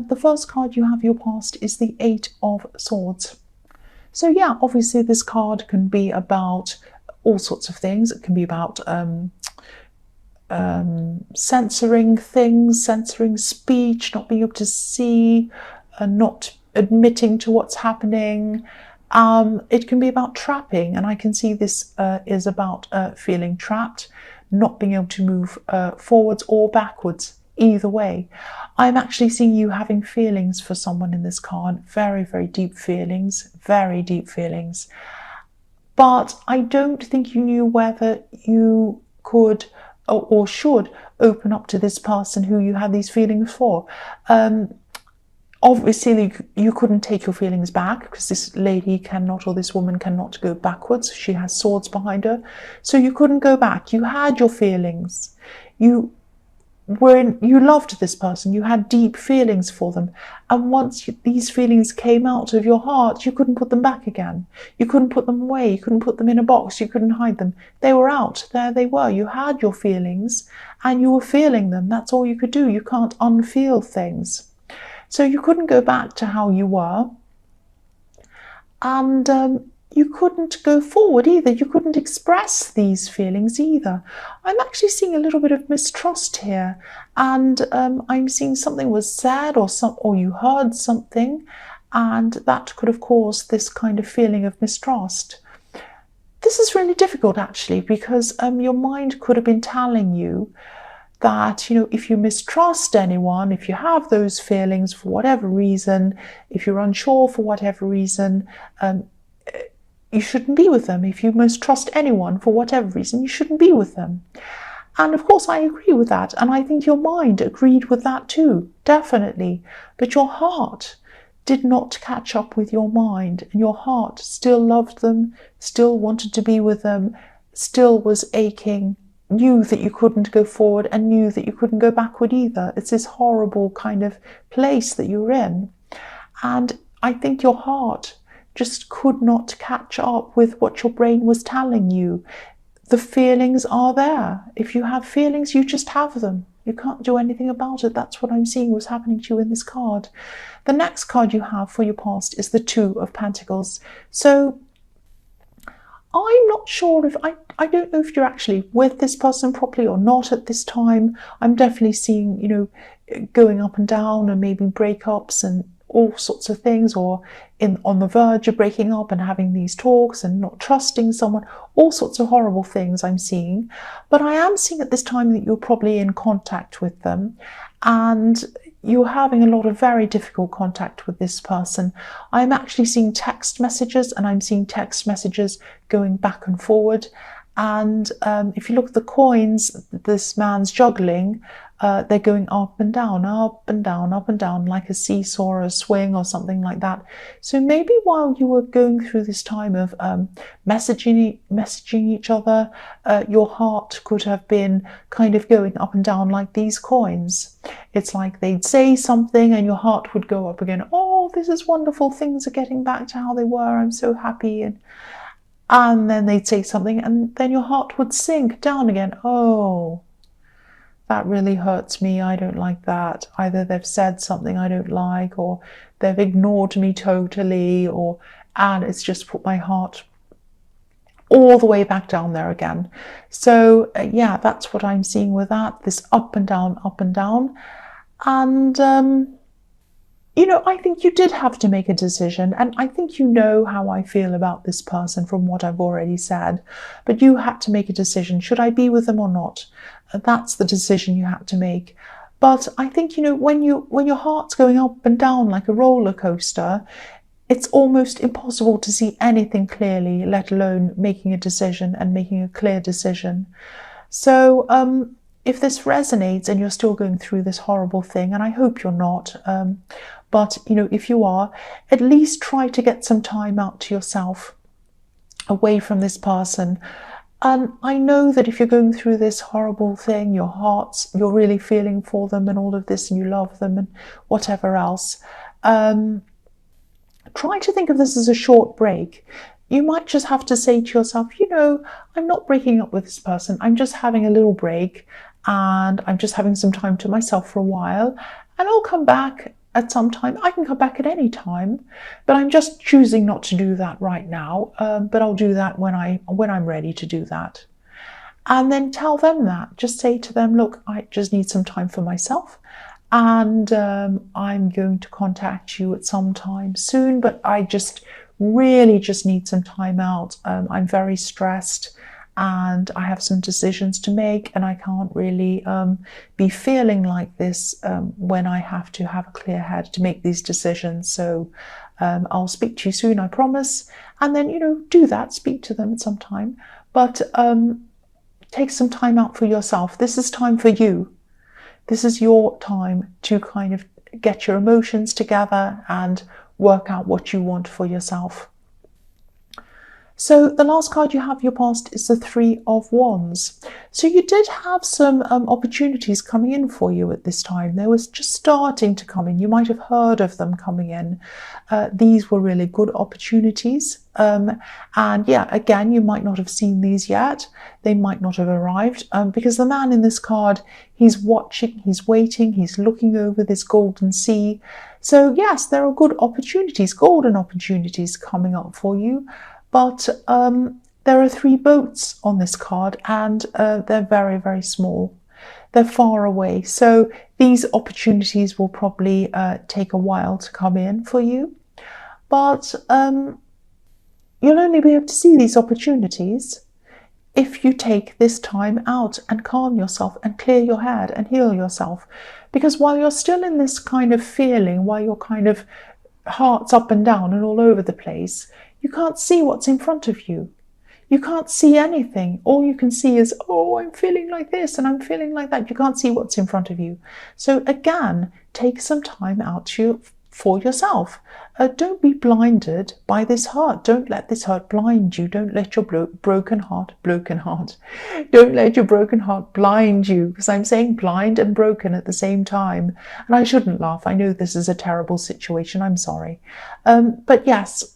the first card you have your past is the Eight of Swords. So yeah, obviously this card can be about all sorts of things. It can be about censoring things, censoring speech, not being able to see, not admitting to what's happening. It can be about trapping, and I can see this is about feeling trapped, not being able to move forwards or backwards, either way. I'm actually seeing you having feelings for someone in this card, very, very deep feelings, very deep feelings. But I don't think you knew whether you could or should open up to this person who you had these feelings for. Obviously, you couldn't take your feelings back because this lady cannot, or this woman cannot go backwards. She has swords behind her. So you couldn't go back. You had your feelings. You loved this person. You had deep feelings for them. And once these feelings came out of your heart, you couldn't put them back again. You couldn't put them away. You couldn't put them in a box. You couldn't hide them. They were out. There they were. You had your feelings and you were feeling them. That's all you could do. You can't unfeel things. So you couldn't go back to how you were, and you couldn't go forward either. You couldn't express these feelings either. I'm actually seeing a little bit of mistrust here, and I'm seeing something was said or you heard something, and that could have caused this kind of feeling of mistrust. This is really difficult actually, because your mind could have been telling you that, if you mistrust anyone, if you have those feelings for whatever reason, if you're unsure for whatever reason, you shouldn't be with them. If you mistrust anyone for whatever reason, you shouldn't be with them. And of course, I agree with that. And I think your mind agreed with that too, definitely. But your heart did not catch up with your mind. And your heart still loved them, still wanted to be with them, still was aching, knew that you couldn't go forward and knew that you couldn't go backward either. It's this horrible kind of place that you're in. And I think your heart just could not catch up with what your brain was telling you. The feelings are there. If you have feelings, you just have them. You can't do anything about it. That's what I'm seeing was happening to you in this card. The next card you have for your past is the Two of Pentacles. So I'm not sure if, I don't know if you're actually with this person properly or not at this time. I'm definitely seeing, going up and down and maybe breakups and all sorts of things, or on the verge of breaking up and having these talks and not trusting someone, all sorts of horrible things I'm seeing. But I am seeing at this time that you're probably in contact with them, and you're having a lot of very difficult contact with this person. I'm actually seeing text messages, and I'm seeing text messages going back and forward. And if you look at the coins this man's juggling, they're going up and down, up and down, up and down, like a seesaw or a swing or something like that. So maybe while you were going through this time of messaging each other, your heart could have been kind of going up and down like these coins. It's like they'd say something and your heart would go up again. Oh, this is wonderful. Things are getting back to how they were. I'm so happy. And then they'd say something and then your heart would sink down again. Oh, that really hurts me. I don't like that. Either they've said something I don't like, or they've ignored me totally, and it's just put my heart all the way back down there again. So yeah, that's what I'm seeing with that, this up and down, up and down. And I think you did have to make a decision, and I think you know how I feel about this person from what I've already said, but you had to make a decision. Should I be with them or not? That's the decision you had to make. But I think, when your heart's going up and down like a roller coaster, it's almost impossible to see anything clearly, let alone making a decision and making a clear decision. So if this resonates and you're still going through this horrible thing, and I hope you're not, but if you are, at least try to get some time out to yourself, away from this person. And I know that if you're going through this horrible thing, you're really feeling for them and all of this, and you love them and whatever else. Try to think of this as a short break. You might just have to say to yourself, I'm not breaking up with this person. I'm just having a little break, and I'm just having some time to myself for a while, and I'll come back at some time. I can come back at any time, but I'm just choosing not to do that right now. But I'll do that when I'm ready to do that. And then tell them that. Just say to them, look, I just need some time for myself, and I'm going to contact you at some time soon, but I just really just need some time out. I'm very stressed and I have some decisions to make, and I can't really be feeling like this when I have to have a clear head to make these decisions. So I'll speak to you soon, I promise. And then, do that, speak to them at some time, but take some time out for yourself. This is time for you. This is your time to kind of get your emotions together and work out what you want for yourself. So the last card you have your past is the Three of Wands. So you did have some opportunities coming in for you at this time. They were just starting to come in. You might have heard of them coming in. These were really good opportunities. And yeah, again, you might not have seen these yet. They might not have arrived because the man in this card, he's watching, he's waiting, he's looking over this golden sea. So yes, there are good opportunities, golden opportunities coming up for you. But there are 3 boats on this card, and they're very, very small. They're far away. So these opportunities will probably take a while to come in for you. But you'll only be able to see these opportunities if you take this time out and calm yourself and clear your head and heal yourself. Because while you're still in this kind of feeling, while you're kind of heart's up and down and all over the place, you can't see what's in front of you. You can't see anything. All you can see is, oh, I'm feeling like this and I'm feeling like that. You can't see what's in front of you. So again, take some time out for yourself. Don't be blinded by this hurt. Don't let this hurt blind you. Don't let your broken heart. Don't let your broken heart blind you, because I'm saying blind and broken at the same time. And I shouldn't laugh. I know this is a terrible situation. I'm sorry. But yes,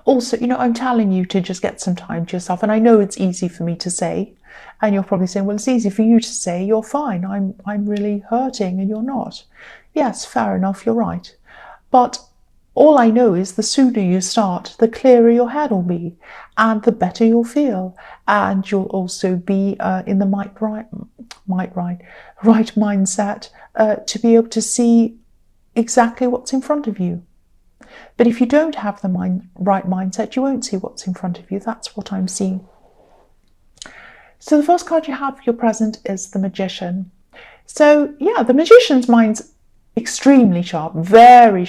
also, I'm telling you to just get some time to yourself. And I know it's easy for me to say, and you're probably saying, well, it's easy for you to say, you're fine. I'm really hurting and you're not. Yes, fair enough, you're right. But all I know is the sooner you start, the clearer your head will be, and the better you'll feel. And you'll also be in the right mindset to be able to see exactly what's in front of you. But if you don't have the right mindset, you won't see what's in front of you. That's what I'm seeing. So the first card you have for your present is the Magician. So yeah, the Magician's mind's extremely sharp, very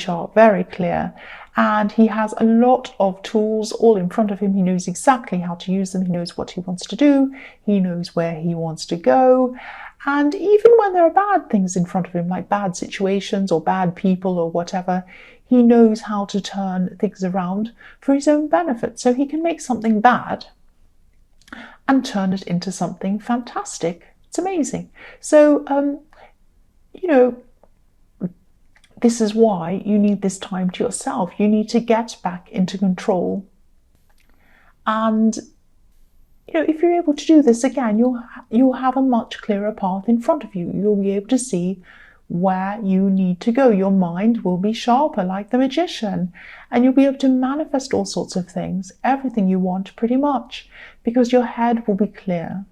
clear. And he has a lot of tools all in front of him. He knows exactly how to use them. He knows what he wants to do. He knows where he wants to go. And even when there are bad things in front of him, like bad situations or bad people or whatever, he knows how to turn things around for his own benefit. So he can make something bad and turn it into something fantastic. It's amazing. So, this is why you need this time to yourself. You need to get back into control. And if you're able to do this again, you'll have a much clearer path in front of you. You'll be able to see where you need to go. Your mind will be sharper, like the Magician, and you'll be able to manifest all sorts of things, everything you want pretty much, because your head will be clear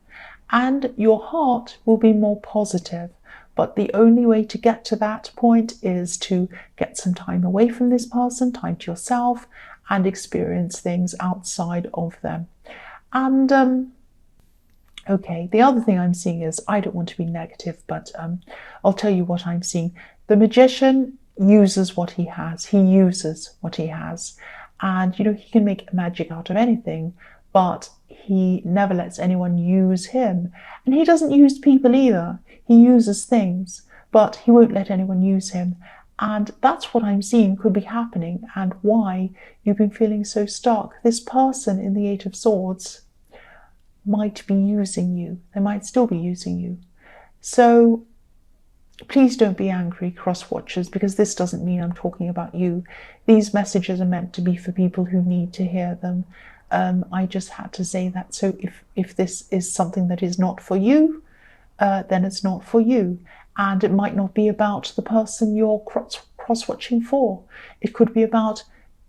and your heart will be more positive. But the only way to get to that point is to get some time away from this person, time to yourself, and experience things outside of them. And okay, the other thing I'm seeing is, I don't want to be negative, but I'll tell you what I'm seeing. The Magician uses what he has. He uses what he has. And, he can make magic out of anything, but he never lets anyone use him. And he doesn't use people either. He uses things, but he won't let anyone use him. And that's what I'm seeing could be happening, and why you've been feeling so stuck. This person in the Eight of Swords might be using you. They might still be using you. So please don't be angry, cross-watchers, because this doesn't mean I'm talking about you. These messages are meant to be for people who need to hear them. I just had to say that. So if this is something that is not for you, then it's not for you. And it might not be about the person you're cross-watching for. It could be about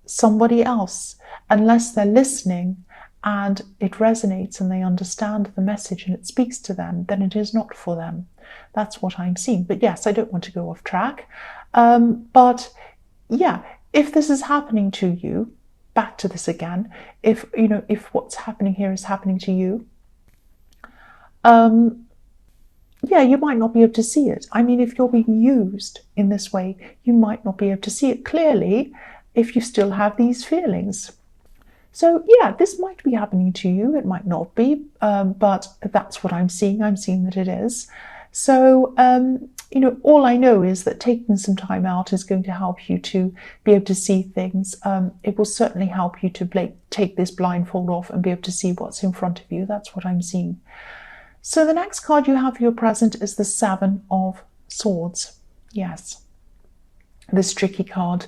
somebody else. Unless they're listening and it resonates and they understand the message and it speaks to them, then it is not for them. That's what I'm seeing. But yes, I don't want to go off track. But yeah, if this is happening to you, back to this again, if what's happening here is happening to you, yeah, you might not be able to see it. I mean, if you're being used in this way, you might not be able to see it clearly if you still have these feelings. So yeah, this might be happening to you. It might not be, but that's what I'm seeing. I'm seeing that it is. So, all I know is that taking some time out is going to help you to be able to see things. It will certainly help you to take this blindfold off and be able to see what's in front of you. That's what I'm seeing. So the next card you have for your present is the Seven of Swords. Yes, this tricky card.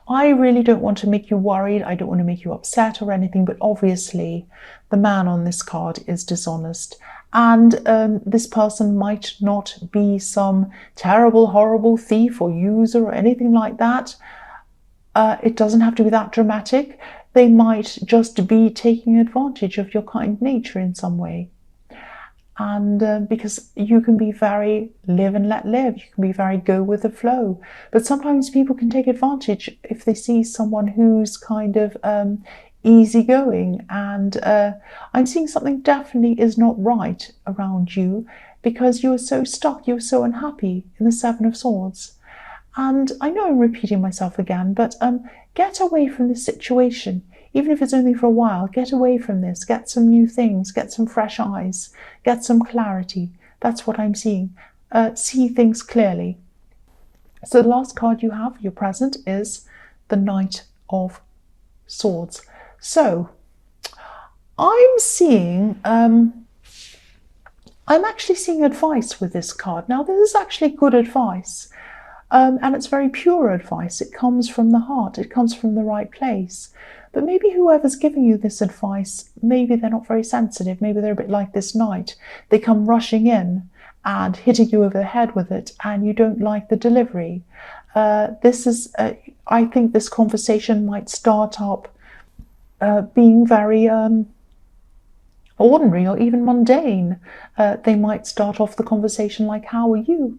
I really don't want to make you worried. I don't want to make you upset or anything, but obviously the man on this card is dishonest. And this person might not be some terrible, horrible thief or user or anything like that. It doesn't have to be that dramatic. They might just be taking advantage of your kind nature in some way. And because you can be very live and let live, you can be very go with the flow. But sometimes people can take advantage if they see someone who's kind of easygoing. And I'm seeing something definitely is not right around you because you're so stuck, you're so unhappy in the Seven of Swords. And I know I'm repeating myself again, but get away from this situation. Even if it's only for a while, get away from this, get some new things, get some fresh eyes, get some clarity. That's what I'm seeing. See things clearly. So the last card you have, your present, is the Knight of Swords. So I'm seeing, I'm actually seeing advice with this card. Now, this is actually good advice. And it's very pure advice. It comes from the heart. It comes from the right place. But maybe whoever's giving you this advice, maybe they're not very sensitive. Maybe they're a bit like this knight. They come rushing in and hitting you over the head with it, and you don't like the delivery. I think this conversation might start up being very ordinary or even mundane. They might start off the conversation like, "How are you?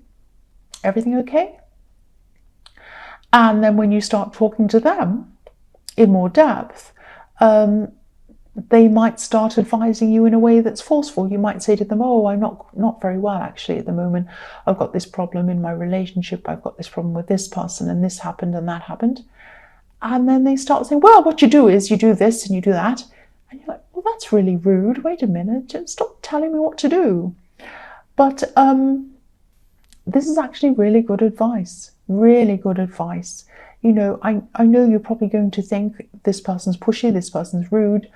Everything okay?" And then when you start talking to them in more depth, they might start advising you in a way that's forceful. You might say to them, "Oh, I'm not very well actually at the moment. I've got this problem in my relationship. I've got this problem with this person, and this happened and that happened." And then they start saying, "Well, what you do is you do this and you do that." And you're like, "Well, that's really rude. Wait a minute. Just stop telling me what to do." But this is actually really good advice. Really good advice. I know you're probably going to think this person's pushy, this person's rude,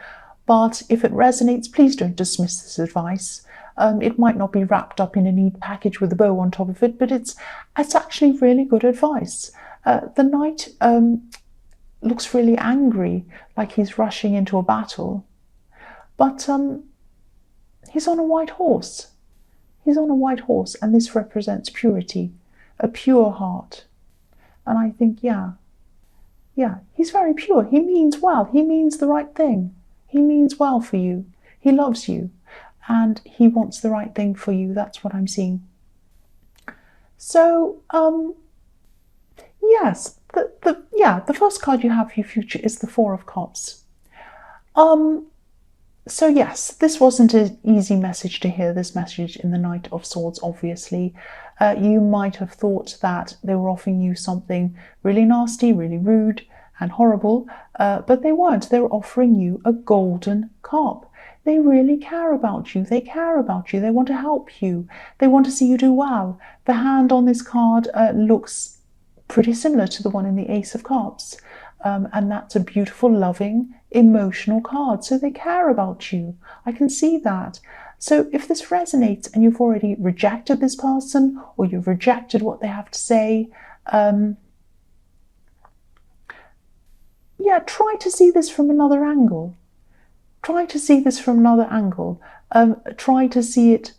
but if it resonates, please don't dismiss this advice. It might not be wrapped up in a neat package with a bow on top of it, but it's actually really good advice. The knight looks really angry, like he's rushing into a battle, but he's on a white horse. He's on a white horse, and this represents purity, a pure heart. And I think, yeah, he's very pure. He means well. He means the right thing. He means well for you. He loves you, and he wants the right thing for you. That's what I'm seeing. So, yes, the first card you have for your future is the Four of Cups. So yes, this wasn't an easy message to hear, this message in the Knight of Swords, obviously. You might have thought that they were offering you something really nasty, really rude and horrible, but they weren't. They were offering you a golden cup. They really care about you. They care about you. They want to help you. They want to see you do well. The hand on this card looks pretty similar to the one in the Ace of Cups. And that's a beautiful, loving, emotional card. So they care about you. I can see that. So if this resonates and you've already rejected this person or you've rejected what they have to say, try to see this from another angle. Try to see this from another angle. try to see it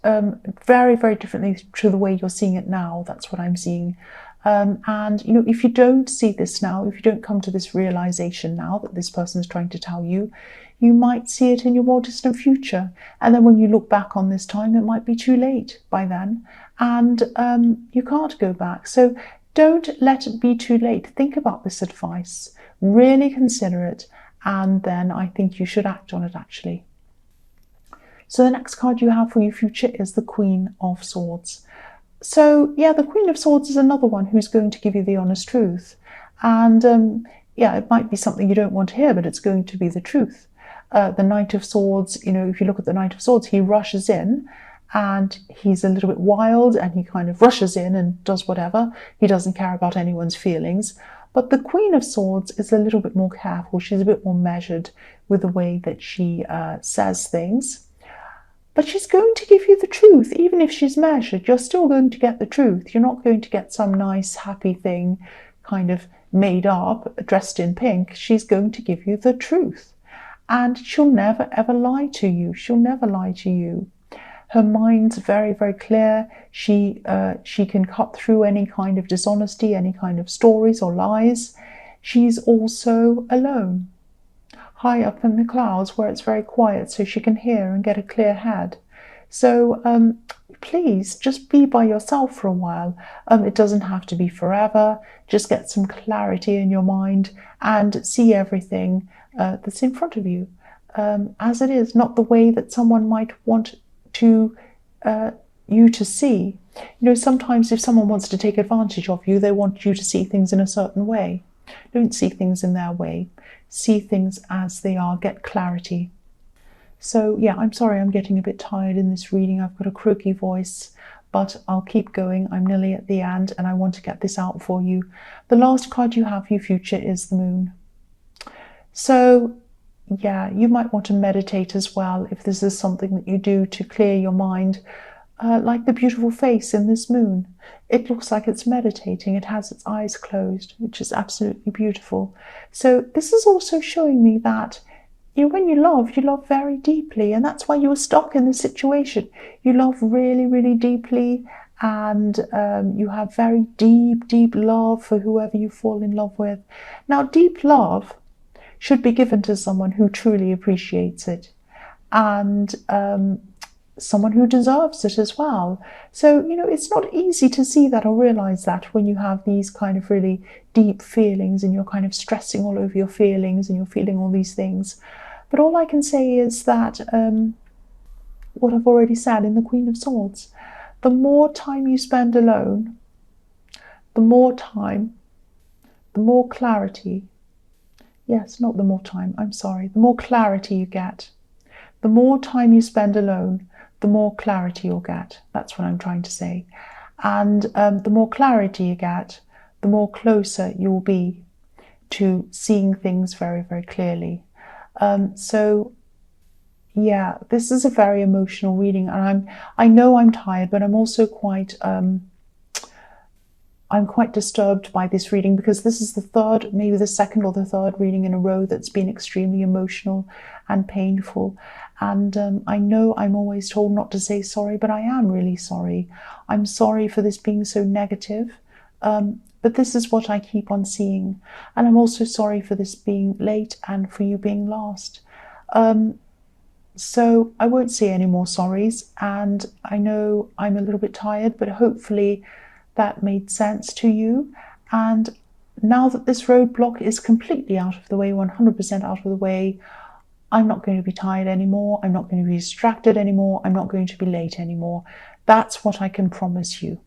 very, very differently to the way you're seeing it now. That's what I'm seeing. And, if you don't see this now, if you don't come to this realization now that this person is trying to tell you, you might see it in your more distant future. And then when you look back on this time, it might be too late by then. And you can't go back. So don't let it be too late. Think about this advice. Really consider it. And then I think you should act on it, actually. So the next card you have for your future is the Queen of Swords. So yeah, the Queen of Swords is another one who's going to give you the honest truth. And yeah, it might be something you don't want to hear, but it's going to be the truth. The Knight of Swords, if you look at the Knight of Swords, he rushes in and he's a little bit wild and he kind of rushes in and does whatever. He doesn't care about anyone's feelings. But the Queen of Swords is a little bit more careful. She's a bit more measured with the way that she says things. But she's going to give you the truth. Even if she's measured, you're still going to get the truth. You're not going to get some nice, happy thing kind of made up, dressed in pink. She's going to give you the truth. And she'll never, ever lie to you. She'll never lie to you. Her mind's very, very clear. She can cut through any kind of dishonesty, any kind of stories or lies. She's also alone, high up in the clouds where it's very quiet, so she can hear and get a clear head. So please just be by yourself for a while. It doesn't have to be forever. Just get some clarity in your mind and see everything that's in front of you as it is, not the way that someone might want to you to see. Sometimes if someone wants to take advantage of you, they want you to see things in a certain way. Don't see things in their way. See things as they are. Get clarity. So yeah, I'm sorry I'm getting a bit tired in this reading. I've got a croaky voice, but I'll keep going. I'm nearly at the end and I want to get this out for you. The last card you have for your future is the Moon. So yeah, you might want to meditate as well if this is something that you do to clear your mind. Like the beautiful face in this moon. It looks like it's meditating. It has its eyes closed, which is absolutely beautiful. So this is also showing me that when you love very deeply, and that's why you were stuck in this situation. You love really, really deeply, and you have very deep, deep love for whoever you fall in love with. Now, deep love should be given to someone who truly appreciates it, and someone who deserves it as well. So, it's not easy to see that or realize that when you have these kind of really deep feelings and you're kind of stressing all over your feelings and you're feeling all these things. But all I can say is that what I've already said in the Queen of Swords, the more time you spend alone, the more time, the more clarity. Yes, not the more time, I'm sorry. The more clarity you get. The more time you spend alone, the more clarity you'll get. That's what I'm trying to say. And the more clarity you get, the more closer you'll be to seeing things very, very clearly. So yeah, this is a very emotional reading, and I know I'm tired, but I'm also quite I'm quite disturbed by this reading because this is the third, maybe the second or the third reading in a row that's been extremely emotional and painful. And I know I'm always told not to say sorry, but I am really sorry. I'm sorry for this being so negative, but this is what I keep on seeing. And I'm also sorry for this being late and for you being last. So I won't say any more sorries, and I know I'm a little bit tired, but hopefully that made sense to you. And now that this roadblock is completely out of the way, 100% out of the way, I'm not going to be tired anymore. I'm not going to be distracted anymore. I'm not going to be late anymore. That's what I can promise you.